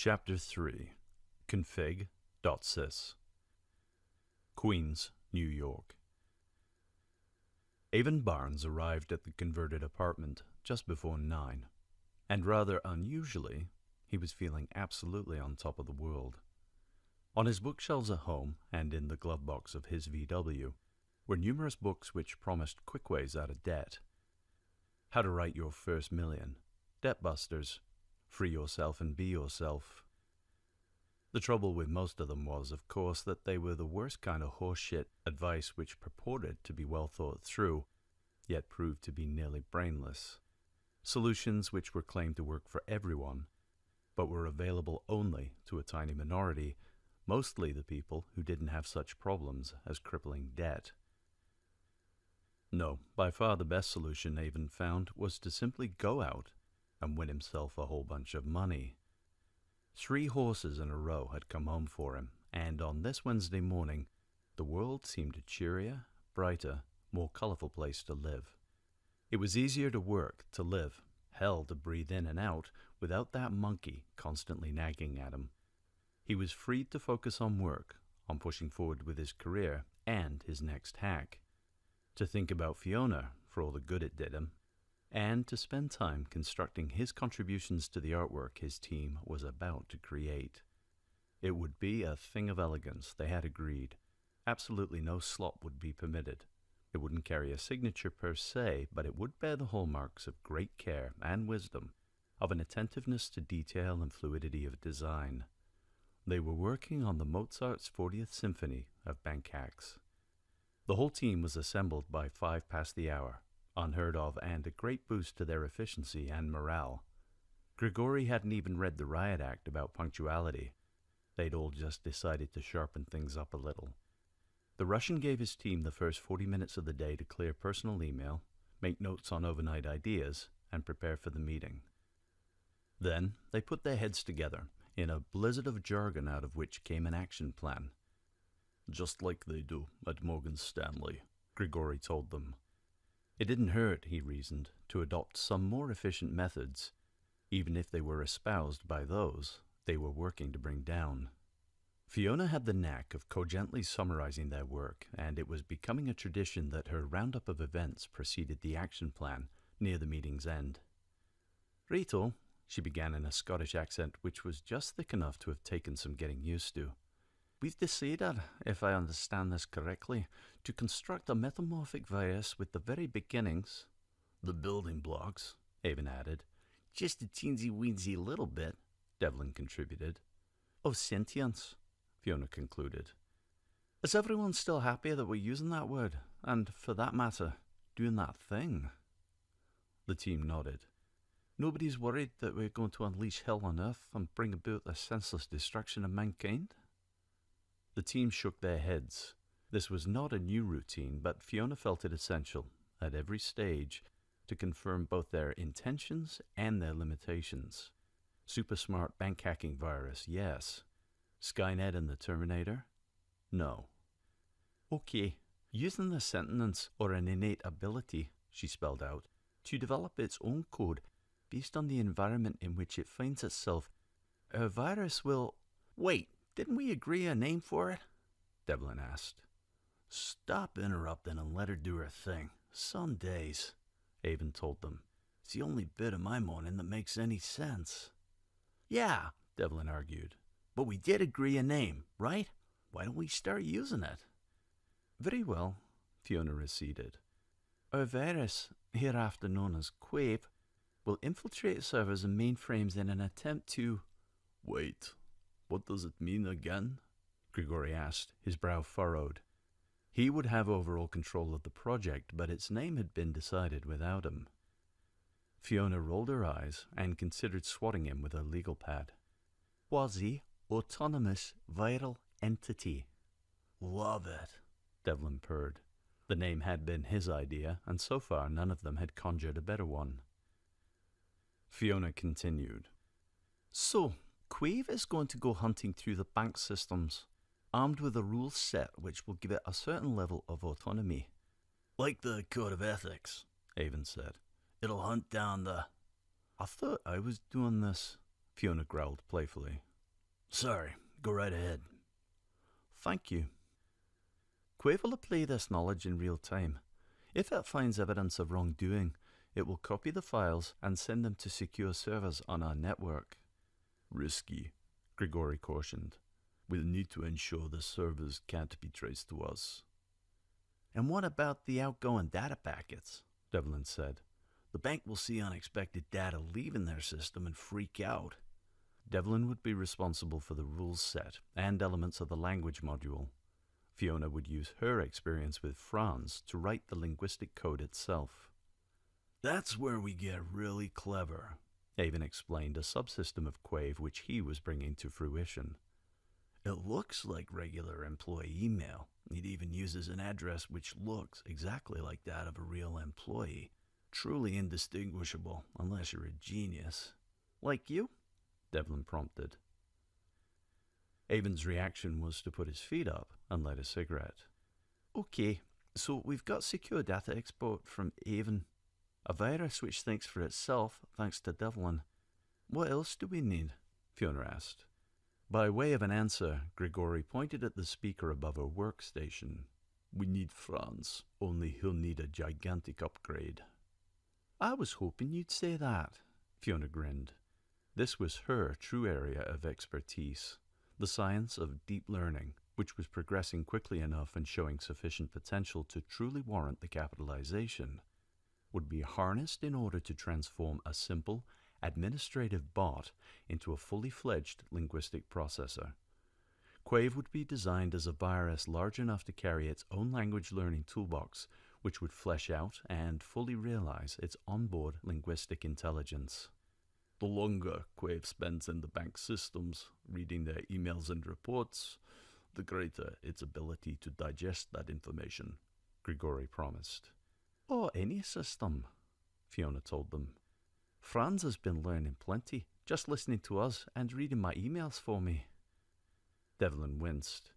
Chapter 3 Config.sys Queens, New York. Avon Barnes arrived at the converted apartment just before 9, and rather unusually, he was feeling absolutely on top of the world. On his bookshelves at home and in the glove box of his VW were numerous books which promised quick ways out of debt. How to Write Your First Million, Debt Busters, Free Yourself and Be Yourself. The trouble with most of them was, of course, that they were the worst kind of horseshit advice which purported to be well thought through, yet proved to be nearly brainless. Solutions which were claimed to work for everyone, but were available only to a tiny minority, mostly the people who didn't have such problems as crippling debt. No, by far the best solution Avon found was to simply go out and win himself a whole bunch of money. 3 horses in a row had come home for him, and on this Wednesday morning, the world seemed a cheerier, brighter, more colorful place to live. It was easier to work, to live, hell to breathe in and out without that monkey constantly nagging at him. He was freed to focus on work, on pushing forward with his career and his next hack, to think about Fiona for all the good it did him, and to spend time constructing his contributions to the artwork his team was about to create. It would be a thing of elegance, they had agreed. Absolutely no slop would be permitted. It wouldn't carry a signature per se, but it would bear the hallmarks of great care and wisdom, of an attentiveness to detail and fluidity of design. They were working on the Mozart's 40th Symphony of bank hacks. The whole team was assembled by 5 past the hour, unheard of and a great boost to their efficiency and morale. Grigori hadn't even read the riot act about punctuality. They'd all just decided to sharpen things up a little. The Russian gave his team the first 40 minutes of the day to clear personal email, make notes on overnight ideas, and prepare for the meeting. Then they put their heads together in a blizzard of jargon out of which came an action plan. Just like they do at Morgan Stanley, Grigori told them. It didn't hurt, he reasoned, to adopt some more efficient methods, even if they were espoused by those they were working to bring down. Fiona had the knack of cogently summarizing their work, and it was becoming a tradition that her roundup of events preceded the action plan near the meeting's end. Rito, she began in a Scottish accent which was just thick enough to have taken some getting used to. We've decided, if I understand this correctly, to construct a metamorphic virus with the very beginnings. The building blocks, Avon added. Just a teensy-weensy little bit, Devlin contributed. Of sentience, Fiona concluded. Is everyone still happy that we're using that word, and, for that matter, doing that thing? The team nodded. Nobody's worried that we're going to unleash hell on Earth and bring about the senseless destruction of mankind? The team shook their heads. This was not a new routine, but Fiona felt it essential, at every stage, to confirm both their intentions and their limitations. Super smart bank hacking virus, yes. Skynet and the Terminator? No. Okay, using the sentience or an innate ability, she spelled out, to develop its own code based on the environment in which it finds itself, a virus will... Wait, didn't we agree a name for it? Devlin asked. Stop interrupting and let her do her thing. Some days, Avon told them. It's the only bit of my morning that makes any sense. Yeah, Devlin argued. But we did agree a name, right? Why don't we start using it? Very well, Fiona receded. Our virus, hereafter known as Quave, will infiltrate servers and mainframes in an attempt to... Wait, what does it mean again? Grigori asked, his brow furrowed. He would have overall control of the project, but its name had been decided without him. Fiona rolled her eyes and considered swatting him with her legal pad. Quasi-Autonomous viral entity. Love it, Devlin purred. The name had been his idea, and so far none of them had conjured a better one. Fiona continued. So, Quave is going to go hunting through the bank systems, armed with a rule set which will give it a certain level of autonomy. Like the Code of Ethics, Avon said. It'll hunt down the... I thought I was doing this, Fiona growled playfully. Sorry, go right ahead. Thank you. Quave will apply this knowledge in real time. If it finds evidence of wrongdoing, it will copy the files and send them to secure servers on our network. Risky, Grigori cautioned. We'll need to ensure the servers can't be traced to us. And what about the outgoing data packets? Devlin said. The bank will see unexpected data leaving their system and freak out. Devlin would be responsible for the rules set and elements of the language module. Fiona would use her experience with Franz to write the linguistic code itself. That's where we get really clever, Avon explained a subsystem of Quave which he was bringing to fruition. It looks like regular employee email. It even uses an address which looks exactly like that of a real employee. Truly indistinguishable, unless you're a genius. Like you? Devlin prompted. Avon's reaction was to put his feet up and light a cigarette. Okay, so we've got secure data export from Avon. A virus which thinks for itself, thanks to Devlin. What else do we need? Fiona asked. By way of an answer, Grigori pointed at the speaker above her workstation. We need Franz, only he'll need a gigantic upgrade. I was hoping you'd say that, Fiona grinned. This was her true area of expertise, the science of deep learning, which was progressing quickly enough and showing sufficient potential to truly warrant the capitalization, would be harnessed in order to transform a simple, administrative bot into a fully fledged linguistic processor. Quave would be designed as a virus large enough to carry its own language learning toolbox, which would flesh out and fully realize its onboard linguistic intelligence. The longer Quave spends in the bank's systems, reading their emails and reports, the greater its ability to digest that information, Grigori promised. Or any system, Fiona told them. Franz has been learning plenty, just listening to us and reading my emails for me. Devlin winced.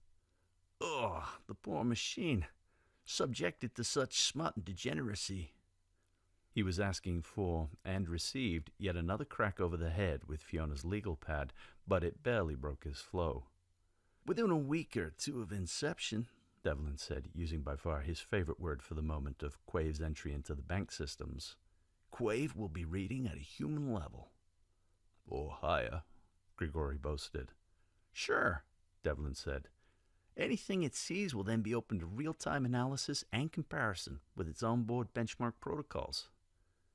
Oh, the poor machine, subjected to such smut and degeneracy. He was asking for, and received, yet another crack over the head with Fiona's legal pad, but it barely broke his flow. Within a week or two of inception, Devlin said, using by far his favorite word for the moment of Quave's entry into the bank systems, Quave will be reading at a human level. Or higher, Grigori boasted. Sure, Devlin said. Anything it sees will then be open to real-time analysis and comparison with its onboard benchmark protocols.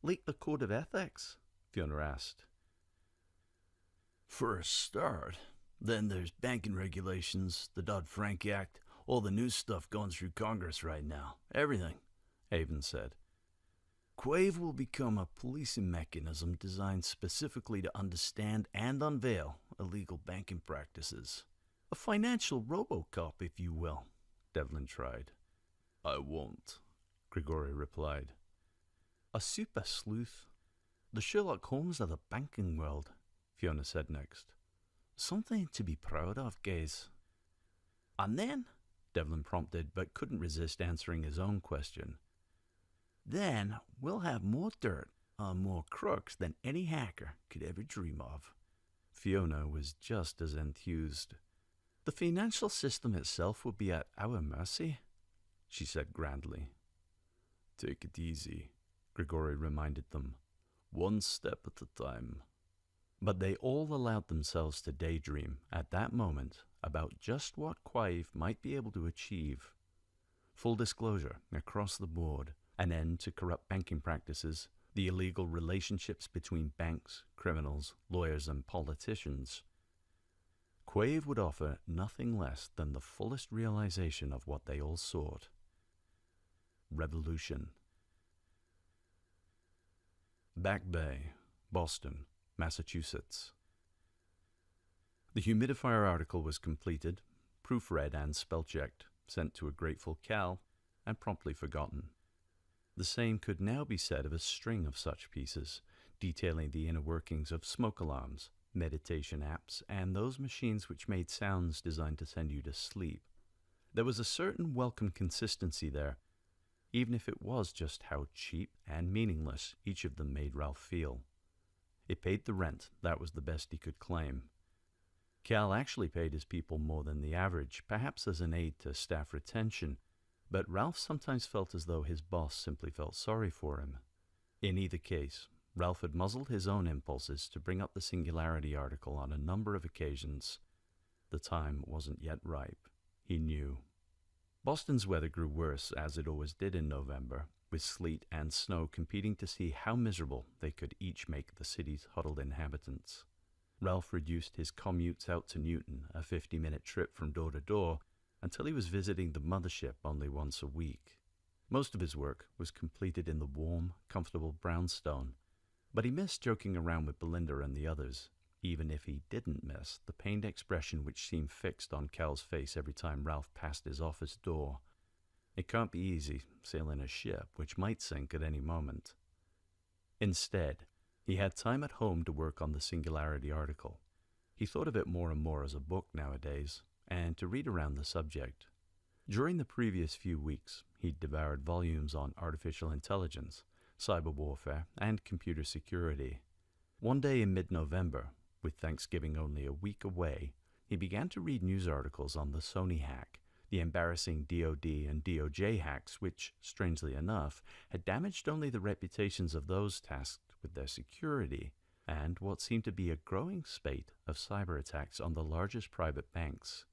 Leak the code of ethics? Fiona asked. For a start, then there's banking regulations, the Dodd-Frank Act, all the new stuff going through Congress right now. Everything, Avon said. Quave will become a policing mechanism designed specifically to understand and unveil illegal banking practices. A financial RoboCop, if you will, Devlin tried. I won't, Grigori replied. A super sleuth. The Sherlock Holmes of the banking world, Fiona said next. Something to be proud of, guys. And then, Devlin prompted, but couldn't resist answering his own question. Then we'll have more dirt on more crooks than any hacker could ever dream of. Fiona was just as enthused. The financial system itself will be at our mercy, she said grandly. Take it easy, Grigori reminded them. One step at a time. But they all allowed themselves to daydream at that moment about just what Quave might be able to achieve. Full disclosure across the board, an end to corrupt banking practices, the illegal relationships between banks, criminals, lawyers, and politicians. Quave would offer nothing less than the fullest realization of what they all sought. Revolution. Back Bay, Boston, Massachusetts. The humidifier article was completed, proofread and spell-checked, sent to a grateful Cal, and promptly forgotten. The same could now be said of a string of such pieces, detailing the inner workings of smoke alarms, meditation apps, and those machines which made sounds designed to send you to sleep. There was a certain welcome consistency there, even if it was just how cheap and meaningless each of them made Ralph feel. It paid the rent, that was the best he could claim. Cal actually paid his people more than the average, perhaps as an aid to staff retention, but Ralph sometimes felt as though his boss simply felt sorry for him. In either case, Ralph had muzzled his own impulses to bring up the Singularity article on a number of occasions. The time wasn't yet ripe, he knew. Boston's weather grew worse, as it always did in November, with sleet and snow competing to see how miserable they could each make the city's huddled inhabitants. Ralph reduced his commutes out to Newton, a 50-minute trip from door to door, until he was visiting the mothership only once a week. Most of his work was completed in the warm, comfortable brownstone, but he missed joking around with Belinda and the others, even if he didn't miss the pained expression which seemed fixed on Cal's face every time Ralph passed his office door. It can't be easy sailing a ship which might sink at any moment. Instead, he had time at home to work on the Singularity article. He thought of it more and more as a book nowadays, and to read around the subject. During the previous few weeks, he'd devoured volumes on artificial intelligence, cyber warfare, and computer security. One day in mid-November, with Thanksgiving only a week away, he began to read news articles on the Sony hack, the embarrassing DoD and DOJ hacks which, strangely enough, had damaged only the reputations of those tasked with their security, and what seemed to be a growing spate of cyber attacks on the largest private banks.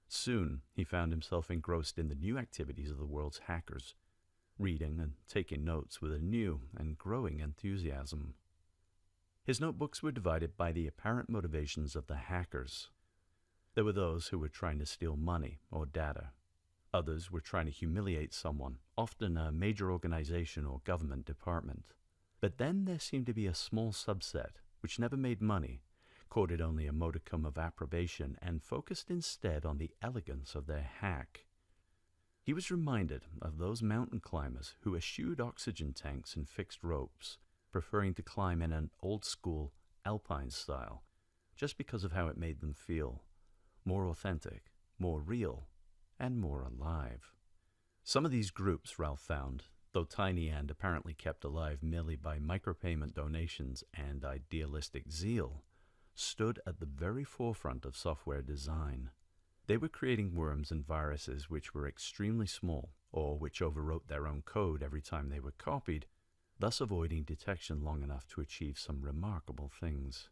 Soon, he found himself engrossed in the new activities of the world's hackers, reading and taking notes with a new and growing enthusiasm. His notebooks were divided by the apparent motivations of the hackers. There were those who were trying to steal money or data. Others were trying to humiliate someone, often a major organization or government department. But then there seemed to be a small subset which never made money, courted only a modicum of approbation, and focused instead on the elegance of their hack. He was reminded of those mountain climbers who eschewed oxygen tanks and fixed ropes, preferring to climb in an old-school, alpine style, just because of how it made them feel. More authentic, more real, and more alive. Some of these groups, Ralph found, though tiny and apparently kept alive merely by micropayment donations and idealistic zeal, stood at the very forefront of software design. They were creating worms and viruses which were extremely small, or which overwrote their own code every time they were copied, thus avoiding detection long enough to achieve some remarkable things.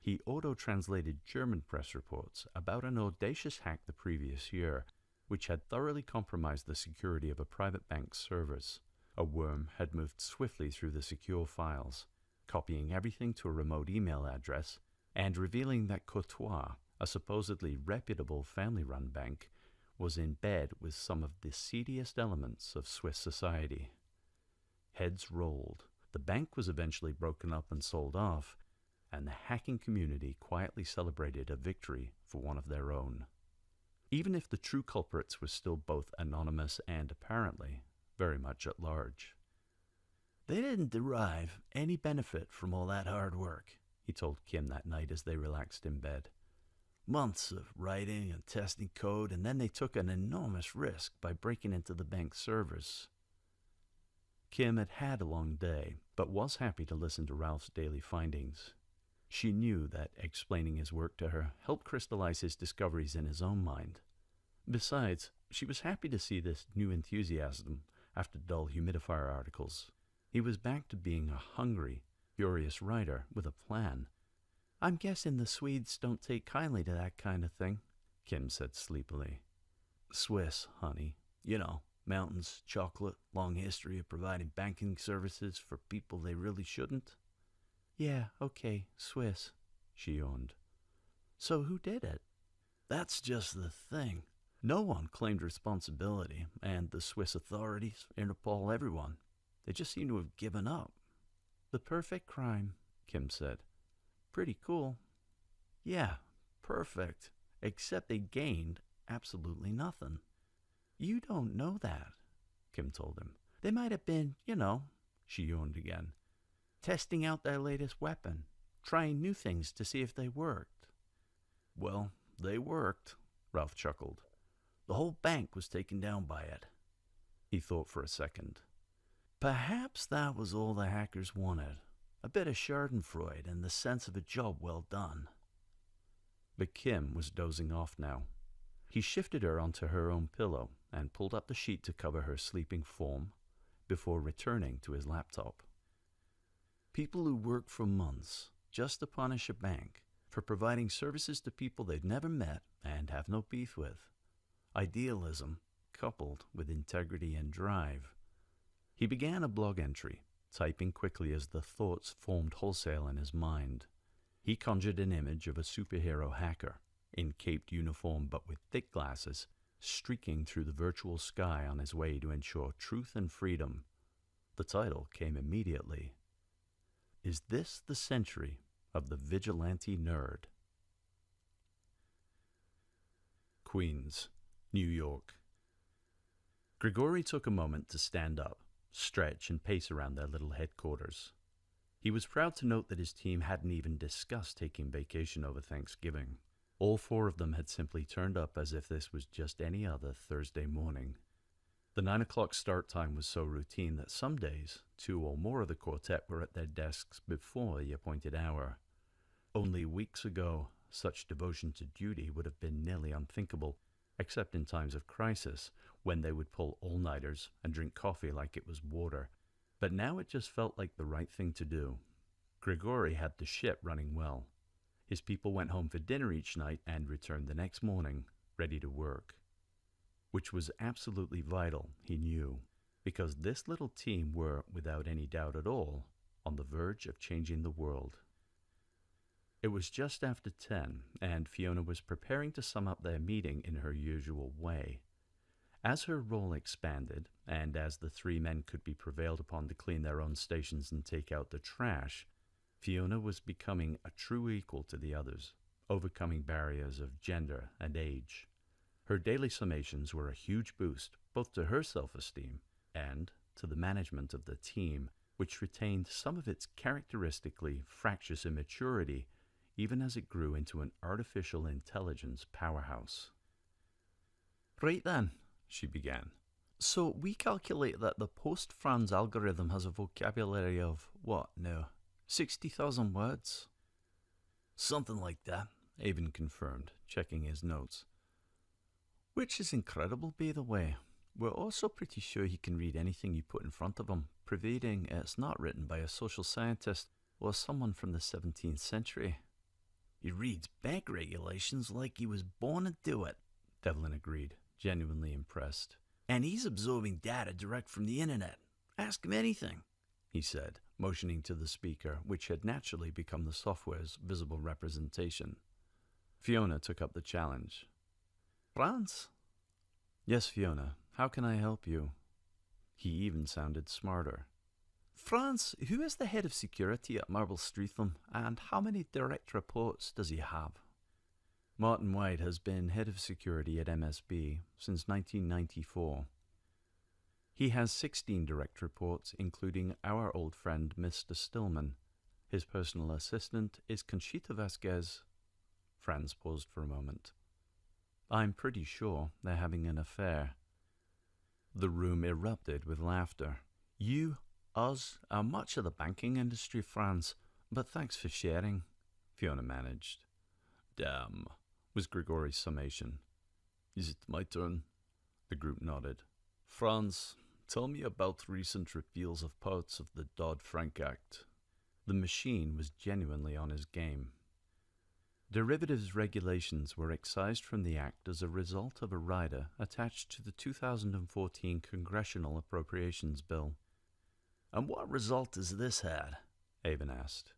He auto-translated German press reports about an audacious hack the previous year, which had thoroughly compromised the security of a private bank's servers. A worm had moved swiftly through the secure files, copying everything to a remote email address, and revealing that Courtois, a supposedly reputable family-run bank, was in bed with some of the seediest elements of Swiss society. Heads rolled. The bank was eventually broken up and sold off, and the hacking community quietly celebrated a victory for one of their own. Even if the true culprits were still both anonymous and apparently very much at large. They didn't derive any benefit from all that hard work, he told Kim that night as they relaxed in bed. Months of writing and testing code, and then they took an enormous risk by breaking into the bank's servers. Kim had had a long day, but was happy to listen to Ralph's daily findings. She knew that explaining his work to her helped crystallize his discoveries in his own mind. Besides, she was happy to see this new enthusiasm after dull humidifier articles. He was back to being a hungry, furious writer with a plan. I'm guessing the Swedes don't take kindly to that kind of thing, Kim said sleepily. Swiss, honey. You know, mountains, chocolate, long history of providing banking services for people they really shouldn't. Yeah, okay, Swiss, she yawned. So who did it? That's just the thing. No one claimed responsibility, and the Swiss authorities, Interpol, everyone, they just seem to have given up. The perfect crime, Kim said. Pretty cool. Yeah, perfect, except they gained absolutely nothing. You don't know that, Kim told him. They might have been, she yawned again, testing out their latest weapon, trying new things to see if they worked. Well, they worked, Ralph chuckled. The whole bank was taken down by it. He thought for a second. Perhaps that was all the hackers wanted. A bit of schadenfreude and the sense of a job well done. But Kim was dozing off now. He shifted her onto her own pillow and pulled up the sheet to cover her sleeping form before returning to his laptop. People who work for months just to punish a bank for providing services to people they've never met and have no beef with. Idealism coupled with integrity and drive. He began a blog entry, typing quickly as the thoughts formed wholesale in his mind. He conjured an image of a superhero hacker, in caped uniform but with thick glasses, streaking through the virtual sky on his way to ensure truth and freedom. The title came immediately. Is this the century of the vigilante nerd? Queens, New York. Grigori took a moment to stand up, stretch, and pace around their little headquarters. He was proud to note that his team hadn't even discussed taking vacation over Thanksgiving. All four of them had simply turned up as if this was just any other Thursday morning. The 9 o'clock start time was so routine that some days, two or more of the quartet were at their desks before the appointed hour. Only weeks ago, such devotion to duty would have been nearly unthinkable, except in times of crisis, when they would pull all-nighters and drink coffee like it was water. But now it just felt like the right thing to do. Grigori had the ship running well. His people went home for dinner each night and returned the next morning, ready to work. Which was absolutely vital, he knew, because this little team were, without any doubt at all, on the verge of changing the world. It was just after 10, and Fiona was preparing to sum up their meeting in her usual way. As her role expanded, and as the three men could be prevailed upon to clean their own stations and take out the trash, Fiona was becoming a true equal to the others, overcoming barriers of gender and age. Her daily summations were a huge boost, both to her self-esteem and to the management of the team, which retained some of its characteristically fractious immaturity, even as it grew into an artificial intelligence powerhouse. "Right then," she began. "So we calculate that the post-Franz algorithm has a vocabulary of, what now, 60,000 words?" "Something like that," Avon confirmed, checking his notes. "Which is incredible, by the way. We're also pretty sure he can read anything you put in front of him, providing it's not written by a social scientist or someone from the 17th century. "He reads bank regulations like he was born to do it," Devlin agreed, genuinely impressed. "And he's absorbing data direct from the internet. Ask him anything," he said, motioning to the speaker, which had naturally become the software's visible representation. Fiona took up the challenge. "Franz?" "Yes, Fiona. How can I help you?" He even sounded smarter. "Franz, who is the head of security at Marble Streatham, and how many direct reports does he have?" "Martin White has been head of security at MSB since 1994. He has 16 direct reports, including our old friend Mr. Stillman. His personal assistant is Conchita Vasquez." Franz paused for a moment. "I'm pretty sure they're having an affair." The room erupted with laughter. "You, us, are much of the banking industry, Franz, but thanks for sharing," Fiona managed. "Damn," was Grigori's summation. "Is it my turn?" The group nodded. "Franz, tell me about recent repeals of parts of the Dodd-Frank Act." The machine was genuinely on his game. Derivatives regulations were excised from the Act as a result of a rider attached to the 2014 Congressional Appropriations Bill. "And what result has this had?" Avon asked.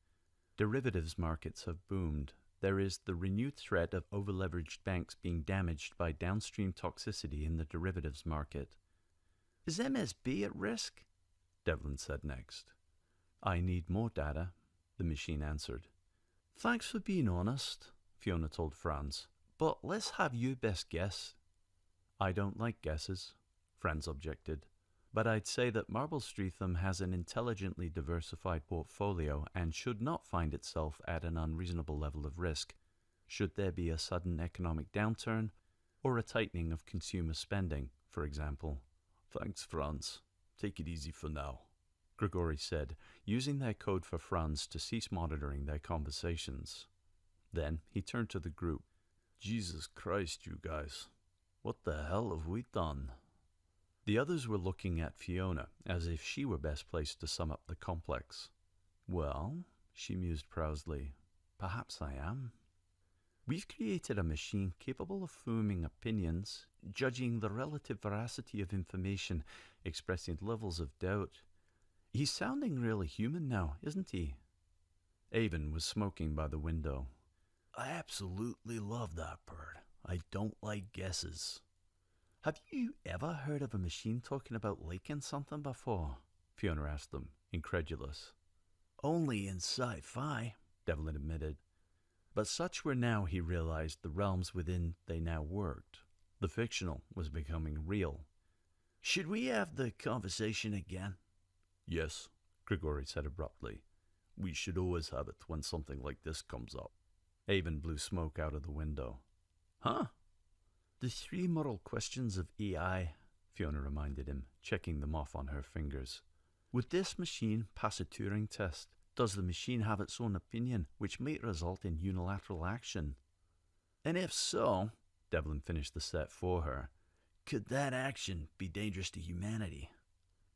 "Derivatives markets have boomed. There is the renewed threat of over-leveraged banks being damaged by downstream toxicity in the derivatives market." "Is MSB at risk?" Devlin said next. "I need more data," the machine answered. "Thanks for being honest," Fiona told Franz, "but let's have you best guess." "I don't like guesses," Franz objected, "but I'd say that Marble Streatham has an intelligently diversified portfolio and should not find itself at an unreasonable level of risk, should there be a sudden economic downturn or a tightening of consumer spending, for example." "Thanks, Franz. Take it easy for now," Grigori said, using their code for Franz to cease monitoring their conversations. Then he turned to the group. Jesus Christ, you guys. What the hell have we done? The others were looking at Fiona as if she were best placed to sum up the complex. Well, she mused proudly, perhaps I am. We've created a machine capable of forming opinions, judging the relative veracity of information, expressing levels of doubt. He's sounding really human now, isn't he? Avon was smoking by the window. I absolutely love that bird. I don't like guesses. Have you ever heard of a machine talking about liking something before? Fiona asked them, incredulous. Only in sci-fi, Devlin admitted. But such were now, he realized, the realms within they now worked. The fictional was becoming real. Should we have the conversation again? Yes, Grigori said abruptly. We should always have it when something like this comes up. Avon blew smoke out of the window. Huh? The 3 moral questions of AI, Fiona reminded him, checking them off on her fingers. Would this machine pass a Turing test? Does the machine have its own opinion, which might result in unilateral action? And if so, Devlin finished the set for her, could that action be dangerous to humanity?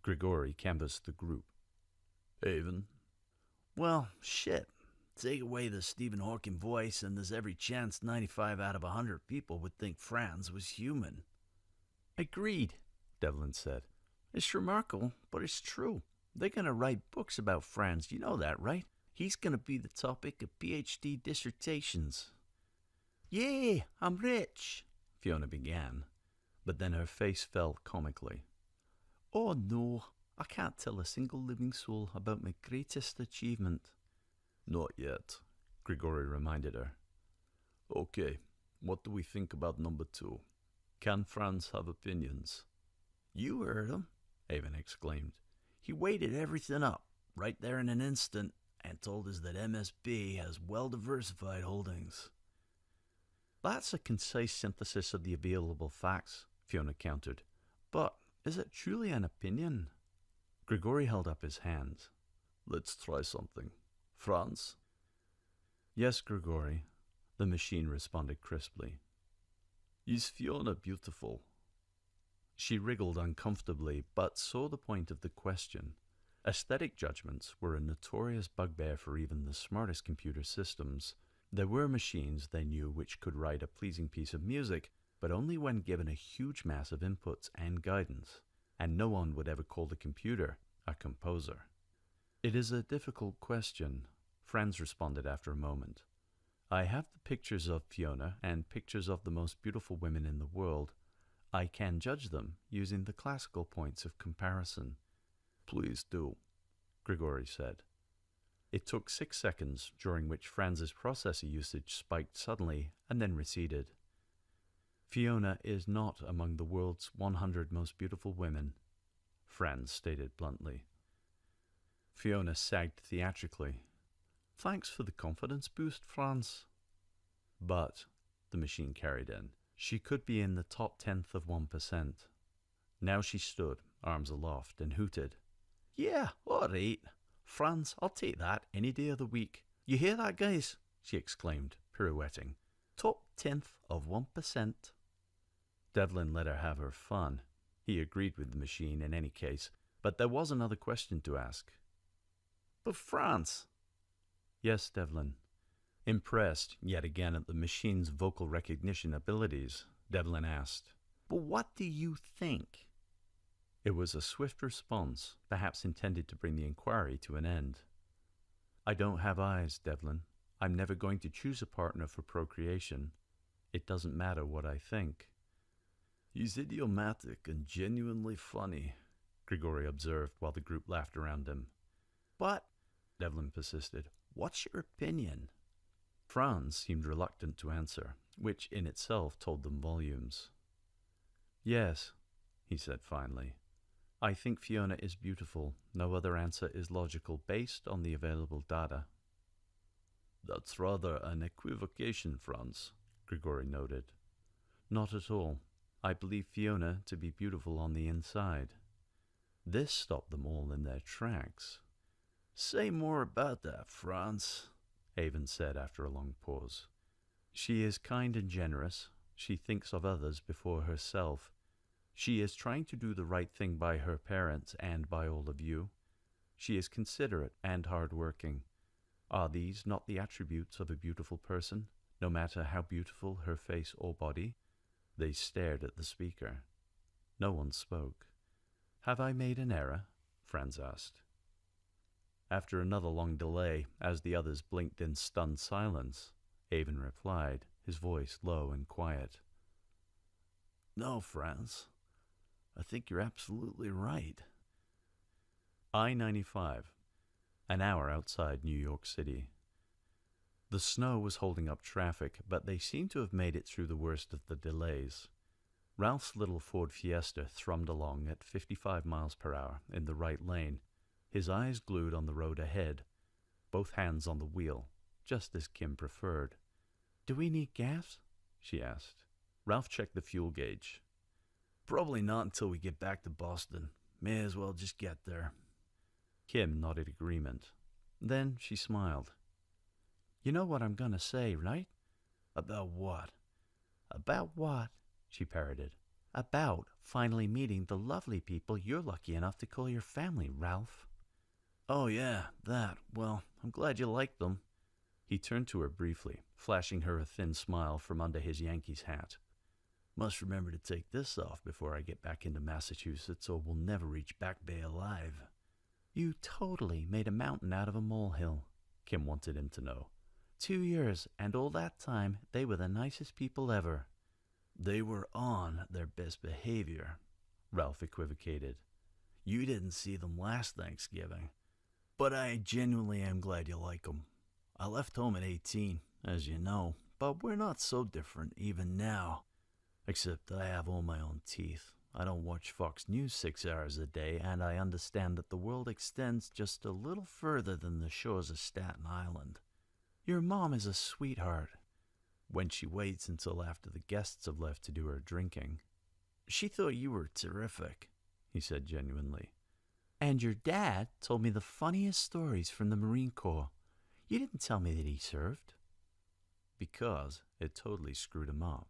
Grigori canvassed the group. Avon? Well, shit. Take away the Stephen Hawking voice and there's every chance 95 out of 100 people would think Franz was human. Agreed, Devlin said. It's remarkable, but it's true. They're going to write books about Franz, you know that, right? He's going to be the topic of PhD dissertations. Yay, I'm rich, Fiona began, but then her face fell comically. Oh no, I can't tell a single living soul about my greatest achievement. Not yet, Grigori reminded her. Okay, what do we think about number 2? Can Franz have opinions? You heard him, Avon exclaimed. He weighted everything up, right there in an instant, and told us that MSB has well-diversified holdings. That's a concise synthesis of the available facts, Fiona countered. But is it truly an opinion? Grigori held up his hand. Let's try something. Franz? Yes, Grigori, the machine responded crisply. Is Fiona beautiful? She wriggled uncomfortably, but saw the point of the question. Aesthetic judgments were a notorious bugbear for even the smartest computer systems. There were machines, they knew, which could write a pleasing piece of music, but only when given a huge mass of inputs and guidance, and no one would ever call the computer a composer. It is a difficult question, Franz responded after a moment. I have the pictures of Fiona and pictures of the most beautiful women in the world. I can judge them using the classical points of comparison. Please do, Grigori said. It took 6 seconds, during which Franz's processor usage spiked suddenly and then receded. Fiona is not among the world's 100 most beautiful women, Franz stated bluntly. Fiona sagged theatrically. Thanks for the confidence boost, Franz. But, the machine carried in, she could be in the top 10th of 1%. Now she stood, arms aloft, and hooted. Yeah, all right. Franz, I'll take that any day of the week. You hear that, guys? She exclaimed, pirouetting. Top 10th of 1%. Devlin let her have her fun. He agreed with the machine in any case, but there was another question to ask. But Franz... Yes, Devlin. Impressed, yet again, at the machine's vocal recognition abilities, Devlin asked, But what do you think? It was a swift response, perhaps intended to bring the inquiry to an end. I don't have eyes, Devlin. I'm never going to choose a partner for procreation. It doesn't matter what I think. He's idiomatic and genuinely funny, Grigori observed while the group laughed around him. But, Devlin persisted, what's your opinion? Franz seemed reluctant to answer, which in itself told them volumes. Yes, he said finally. I think Fiona is beautiful. No other answer is logical based on the available data. That's rather an equivocation, Franz, Grigori noted. Not at all. I believe Fiona to be beautiful on the inside. This stopped them all in their tracks. Say more about that, Franz, Avon said after a long pause. She is kind and generous. She thinks of others before herself. She is trying to do the right thing by her parents and by all of you. She is considerate and hard-working. Are these not the attributes of a beautiful person, no matter how beautiful her face or body? They stared at the speaker. No one spoke. Have I made an error? Franz asked. After another long delay, as the others blinked in stunned silence, Avon replied, his voice low and quiet. No, Franz. I think you're absolutely right. I-95, an hour outside New York City. The snow was holding up traffic, but they seemed to have made it through the worst of the delays. Ralph's little Ford Fiesta thrummed along at 55 miles per hour in the right lane, his eyes glued on the road ahead, both hands on the wheel, just as Kim preferred. Do we need gas? She asked. Ralph checked the fuel gauge. Probably not until we get back to Boston. May as well just get there. Kim nodded agreement. Then she smiled. You know what I'm gonna say, right? About what? About what? She parroted. About finally meeting the lovely people you're lucky enough to call your family, Ralph. Oh yeah, that. Well, I'm glad you liked them. He turned to her briefly, flashing her a thin smile from under his Yankees hat. Must remember to take this off before I get back into Massachusetts, or we'll never reach Back Bay alive. You totally made a mountain out of a molehill, Kim wanted him to know. 2 years, and all that time, they were the nicest people ever. They were on their best behavior, Ralph equivocated. You didn't see them last Thanksgiving. But I genuinely am glad you like them. I left home at 18, as you know, but we're not so different even now. Except I have all my own teeth. I don't watch Fox News 6 hours a day, and I understand that the world extends just a little further than the shores of Staten Island. Your mom is a sweetheart. When she waits until after the guests have left to do her drinking. She thought you were terrific, he said genuinely. And your dad told me the funniest stories from the Marine Corps. You didn't tell me that he served. Because it totally screwed him up.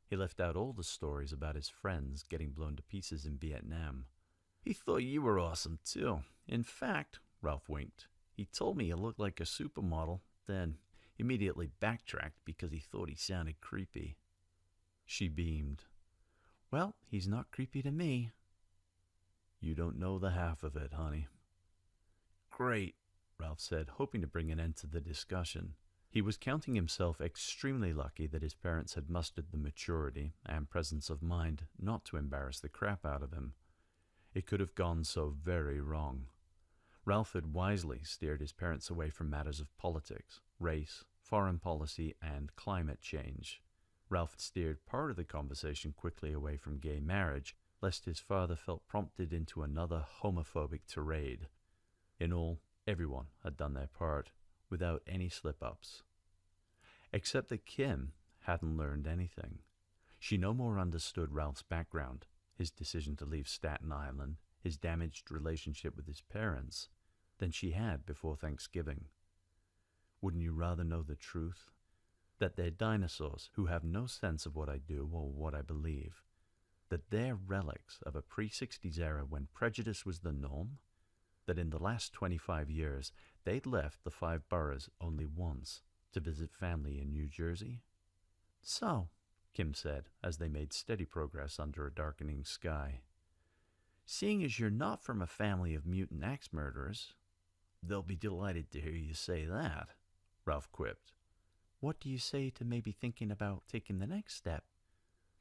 He left out all the stories about his friends getting blown to pieces in Vietnam. He thought you were awesome, too. In fact, Ralph winked, he told me you looked like a supermodel, then immediately backtracked because he thought he sounded creepy. She beamed. Well, he's not creepy to me. You don't know the half of it, honey. Great, Ralph said, hoping to bring an end to the discussion. He was counting himself extremely lucky that his parents had mustered the maturity and presence of mind not to embarrass the crap out of him. It could have gone so very wrong. Ralph had wisely steered his parents away from matters of politics, race, foreign policy, and climate change. Ralph had steered part of the conversation quickly away from gay marriage, lest his father felt prompted into another homophobic tirade. In all, everyone had done their part, without any slip-ups. Except that Kim hadn't learned anything. She no more understood Ralph's background, his decision to leave Staten Island, his damaged relationship with his parents, than she had before Thanksgiving. Wouldn't you rather know the truth? That they're dinosaurs who have no sense of what I do or what I believe. That they're relics of a pre-60s era when prejudice was the norm? That in the last 25 years, they'd left the 5 boroughs only once, to visit family in New Jersey? So, Kim said, as they made steady progress under a darkening sky. Seeing as you're not from a family of mutant axe murderers, they'll be delighted to hear you say that, Ralph quipped. What do you say to maybe thinking about taking the next step?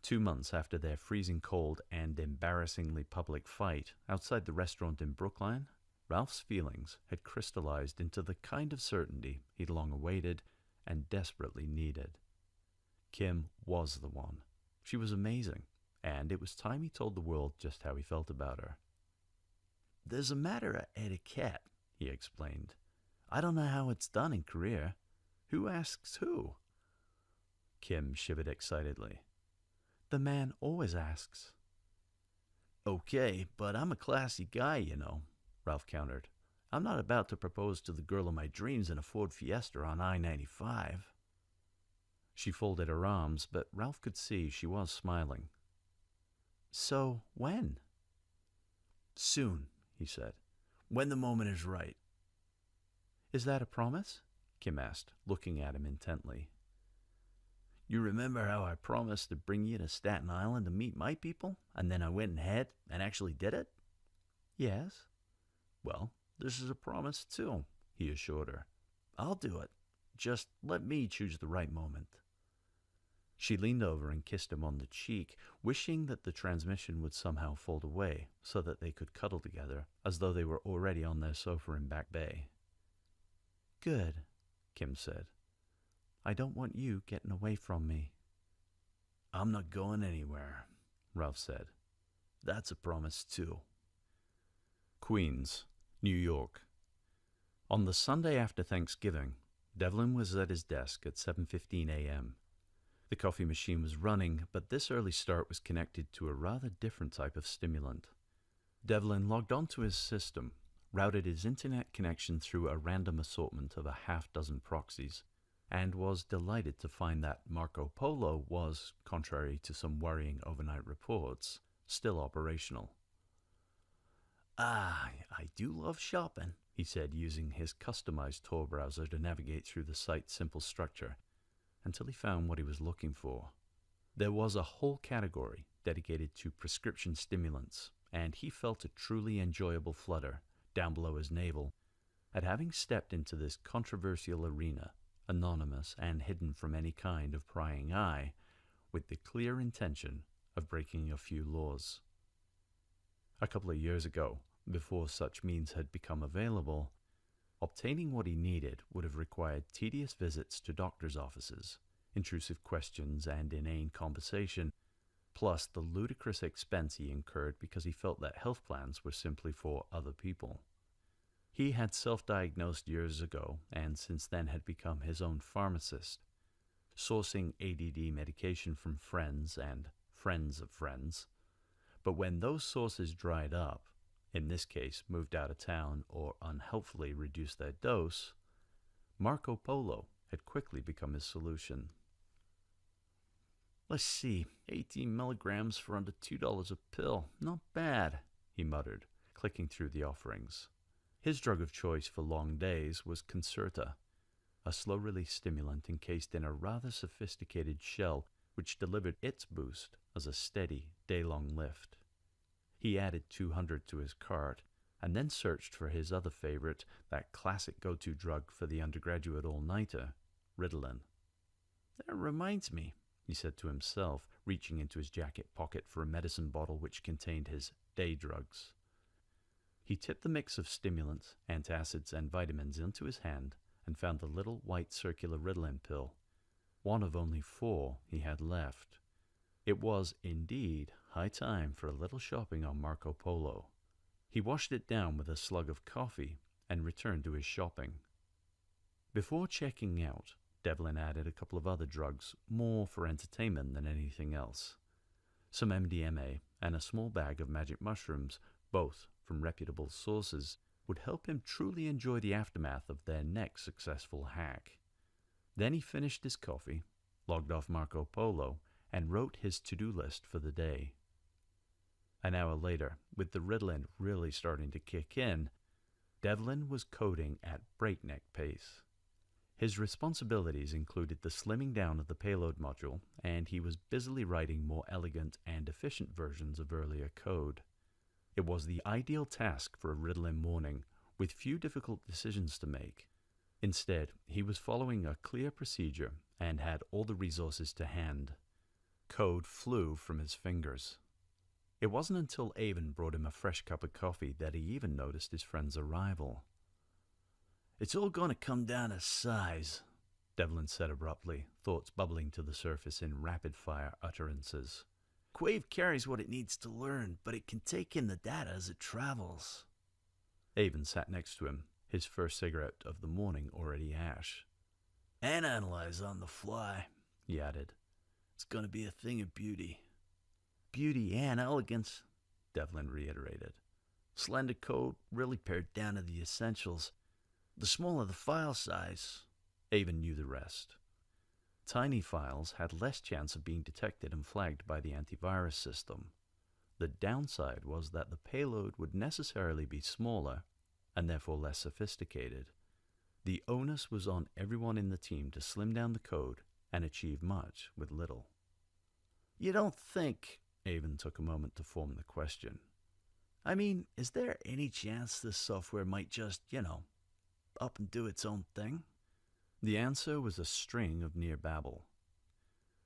2 months after their freezing cold and embarrassingly public fight outside the restaurant in Brookline, Ralph's feelings had crystallized into the kind of certainty he'd long awaited and desperately needed. Kim was the one. She was amazing, and it was time he told the world just how he felt about her. There's a matter of etiquette, he explained. I don't know how it's done in Korea. Who asks who? Kim shivered excitedly. The man always asks. Okay, but I'm a classy guy, you know, Ralph countered. I'm not about to propose to the girl of my dreams in a Ford Fiesta on I-95. She folded her arms, but Ralph could see she was smiling. So, when? Soon, he said. When the moment is right. Is that a promise? Kim asked, looking at him intently. You remember how I promised to bring you to Staten Island to meet my people, and then I went ahead and actually did it? Yes. Well, this is a promise too, he assured her. I'll do it. Just let me choose the right moment. She leaned over and kissed him on the cheek, wishing that the transmission would somehow fold away so that they could cuddle together as though they were already on their sofa in Back Bay. Good, Kim said. I don't want you getting away from me. I'm not going anywhere, Ralph said. That's a promise too. Queens, New York. On the Sunday after Thanksgiving, Devlin was at his desk at 7:15 a.m. The coffee machine was running, but this early start was connected to a rather different type of stimulant. Devlin logged onto his system, routed his internet connection through a random assortment of a half-dozen proxies, and was delighted to find that Marco Polo was, contrary to some worrying overnight reports, still operational. I do love shopping, he said, using his customized Tor browser to navigate through the site's simple structure, until he found what he was looking for. There was a whole category dedicated to prescription stimulants, and he felt a truly enjoyable flutter down below his navel at having stepped into this controversial arena, anonymous and hidden from any kind of prying eye, with the clear intention of breaking a few laws. A couple of years ago, before such means had become available, obtaining what he needed would have required tedious visits to doctors' offices, intrusive questions, and inane conversation, plus the ludicrous expense he incurred because he felt that health plans were simply for other people. He had self-diagnosed years ago, and since then had become his own pharmacist, sourcing ADD medication from friends and friends of friends. But when those sources dried up, in this case moved out of town or unhelpfully reduced their dose, Marco Polo had quickly become his solution. Let's see, 18 milligrams for under $2 a pill. Not bad, he muttered, clicking through the offerings. His drug of choice for long days was Concerta, a slow-release stimulant encased in a rather sophisticated shell which delivered its boost as a steady, day-long lift. He added 200 to his cart, and then searched for his other favorite, that classic go-to drug for the undergraduate all-nighter, Ritalin. That reminds me, he said to himself, reaching into his jacket pocket for a medicine bottle which contained his day drugs. He tipped the mix of stimulants, antacids, and vitamins into his hand and found the little white circular Ritalin pill, one of only 4 he had left. It was, indeed, high time for a little shopping on Marco Polo. He washed it down with a slug of coffee and returned to his shopping. Before checking out, Devlin added a couple of other drugs, more for entertainment than anything else. Some MDMA and a small bag of magic mushrooms, both from reputable sources, would help him truly enjoy the aftermath of their next successful hack. Then he finished his coffee, logged off Marco Polo, and wrote his to-do list for the day. An hour later, with the Ritalin really starting to kick in, Devlin was coding at breakneck pace. His responsibilities included the slimming down of the payload module, and he was busily writing more elegant and efficient versions of earlier code. It was the ideal task for a Ritalin morning, with few difficult decisions to make. Instead, he was following a clear procedure and had all the resources to hand. Code flew from his fingers. It wasn't until Avon brought him a fresh cup of coffee that he even noticed his friend's arrival. It's all going to come down to size, Devlin said abruptly, thoughts bubbling to the surface in rapid-fire utterances. Quave carries what it needs to learn, but it can take in the data as it travels. Avon sat next to him, his first cigarette of the morning already ash. And analyze on the fly, he added. It's going to be a thing of beauty. Beauty and elegance, Devlin reiterated. Slender code, really pared down to the essentials. The smaller the file size, Avon knew the rest. Tiny files had less chance of being detected and flagged by the antivirus system. The downside was that the payload would necessarily be smaller and therefore less sophisticated. The onus was on everyone in the team to slim down the code and achieve much with little. You don't think, Avon took a moment to form the question. I mean, is there any chance this software might just, up and do its own thing? The answer was a string of near babble.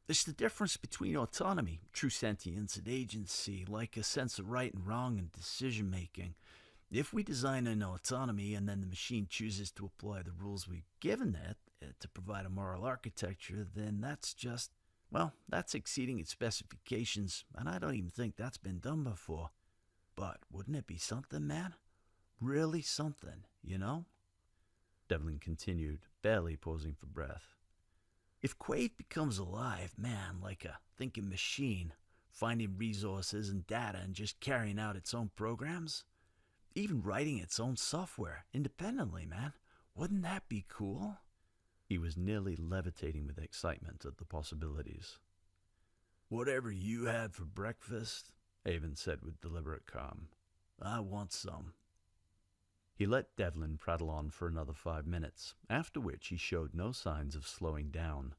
There's the difference between autonomy, true sentience, and agency, like a sense of right and wrong and decision-making. If we design an autonomy and then the machine chooses to apply the rules we've given it to provide a moral architecture, then that's exceeding its specifications, and I don't even think that's been done before. But wouldn't it be something, man? Really something, Devlin continued, barely pausing for breath. If Quave becomes alive, man, like a thinking machine, finding resources and data and just carrying out its own programs, even writing its own software independently, man, wouldn't that be cool? He was nearly levitating with excitement at the possibilities. Whatever you had for breakfast, Avon said with deliberate calm, I want some. He let Devlin prattle on for another 5 minutes, after which he showed no signs of slowing down.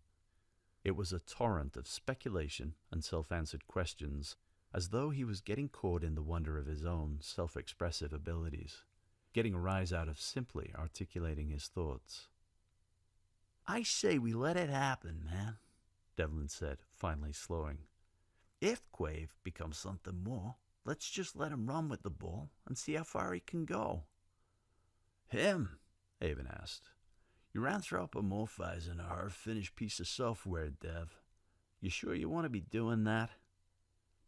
It was a torrent of speculation and self-answered questions, as though he was getting caught in the wonder of his own self-expressive abilities, getting a rise out of simply articulating his thoughts. I say we let it happen, man, Devlin said, finally slowing. If Quave becomes something more, let's just let him run with the ball and see how far he can go. Him? Avon asked. You're anthropomorphizing a half-finished piece of software, Dev. You sure you want to be doing that?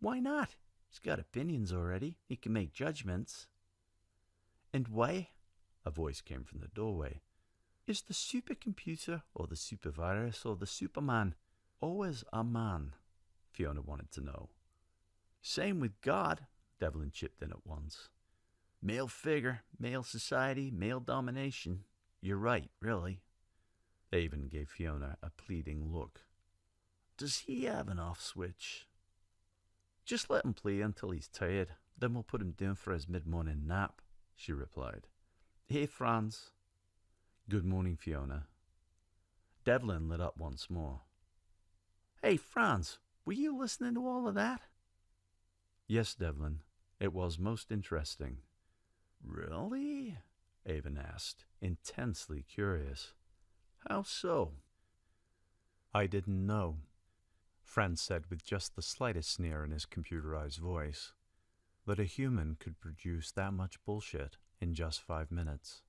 Why not? He's got opinions already. He can make judgments. And why? A voice came from the doorway. Is the supercomputer or the supervirus or the Superman always a man? Fiona wanted to know. Same with God, Devlin chipped in at once. Male figure, male society, male domination. You're right, really. Avon gave Fiona a pleading look. Does he have an off switch? Just let him play until he's tired. Then we'll put him down for his mid-morning nap, she replied. Hey, Franz. Good morning, Fiona. Devlin lit up once more. Hey, Franz, were you listening to all of that? Yes, Devlin. It was most interesting. Really? Avon asked, intensely curious. How so? I didn't know, Franz said with just the slightest sneer in his computerized voice, that a human could produce that much bullshit in just 5 minutes.